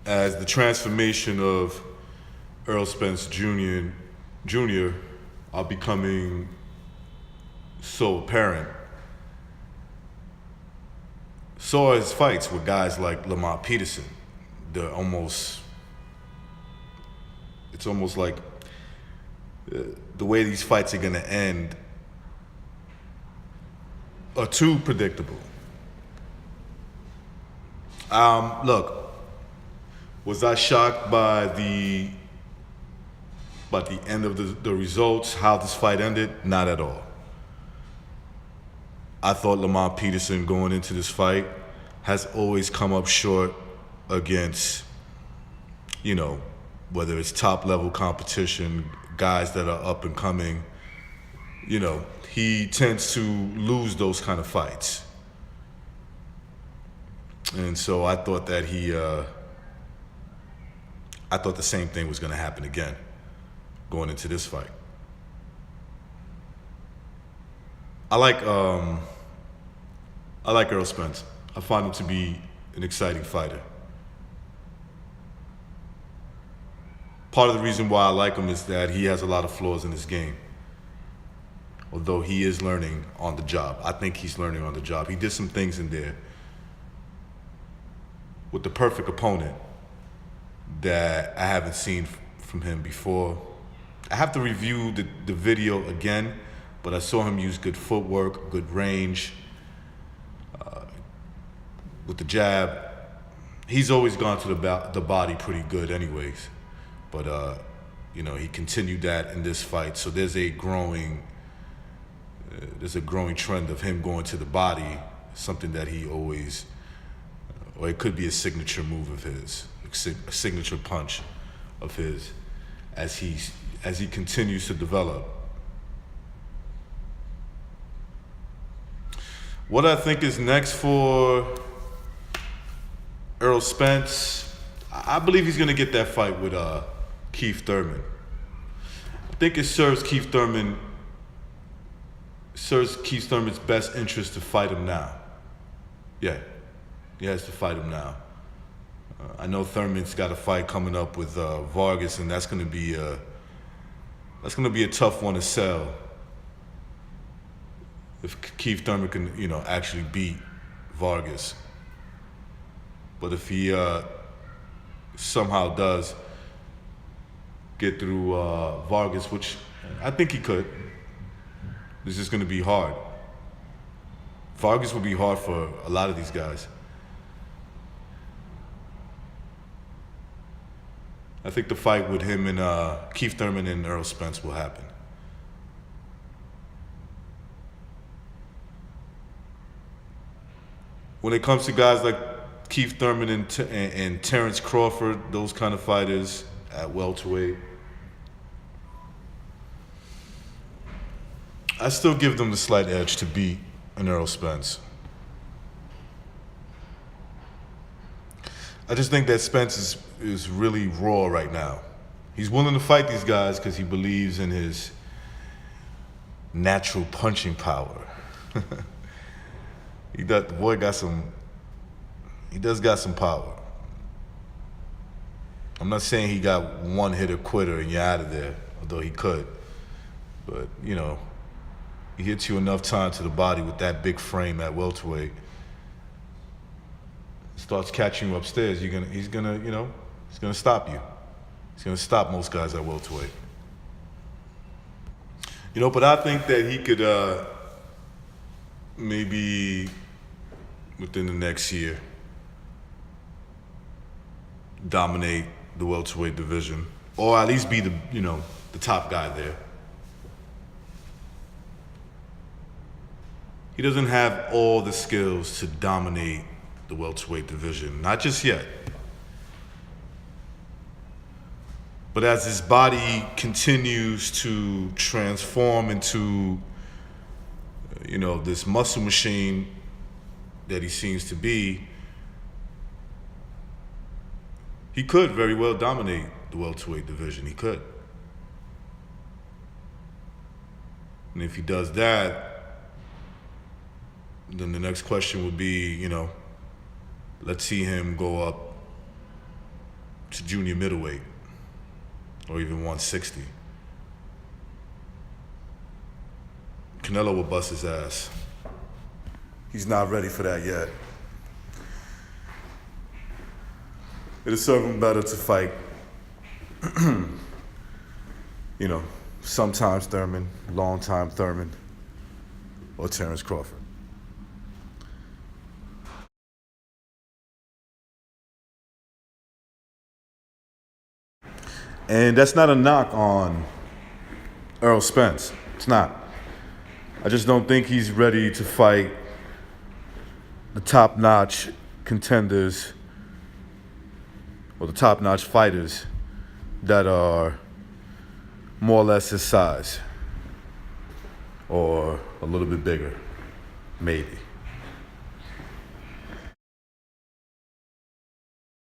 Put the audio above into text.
as the transformation of Errol Spence Jr. are becoming so apparent, so are his fights with guys like Peterson. They're it's almost like the way these fights are going to end are too predictable. Look, was I shocked by the end of the results, how this fight ended? Not at all. I thought Lamont Peterson going into this fight has always come up short against, whether it's top level competition, guys that are up and coming. He tends to lose those kind of fights. And so I thought that I thought the same thing was going to happen again going into this fight. I like Errol Spence. I find him to be an exciting fighter. Part of the reason why I like him is that he has a lot of flaws in his game. Although he is learning on the job. I think he's learning on the job. He did some things in there with the perfect opponent that I haven't seen from him before. I have to review the video again, but I saw him use good footwork, good range. With the jab, he's always gone to the body pretty good anyways. But, he continued that in this fight. So there's a growing trend of him going to the body, something that he always, or it could be a signature move of his, a signature punch of his, as he continues to develop. What I think is next for Errol Spence, I believe he's going to get that fight with Keith Thurman. I think it serves Keith Thurman's best interest to fight him now. Yeah, he has to fight him now. I know Thurman's got a fight coming up with Vargas, and that's going to be a tough one to sell. If Keith Thurman can, actually beat Vargas. But if he somehow does get through Vargas, which I think he could, it's just going to be hard. Vargas will be hard for a lot of these guys. I think the fight with him and Keith Thurman and Errol Spence will happen. When it comes to guys like Keith Thurman and Terrence Crawford, those kind of fighters at welterweight, I still give them the slight edge to beat an Errol Spence. I just think that Spence is really raw right now. He's willing to fight these guys because he believes in his natural punching power. He does got some power. I'm not saying he got one hitter quitter and you're out of there, although he could. But, he hits you enough time to the body with that big frame at welterweight. Starts catching you upstairs, he's gonna stop you. He's gonna stop most guys at welterweight. But I think that he could maybe within the next year dominate the welterweight division, or at least be the top guy there. He doesn't have all the skills to dominate the welterweight division, not just yet. But as his body continues to transform into, this muscle machine that he seems to be, he could very well dominate the welterweight division. He could. And if he does that, then the next question would be, let's see him go up to junior middleweight or even 160. Canelo will bust his ass. He's not ready for that yet. It'll serve him better to fight, sometimes Thurman, long time Thurman, or Terrence Crawford. And that's not a knock on Errol Spence. It's not. I just don't think he's ready to fight the top-notch contenders or the top-notch fighters that are more or less his size or a little bit bigger, maybe.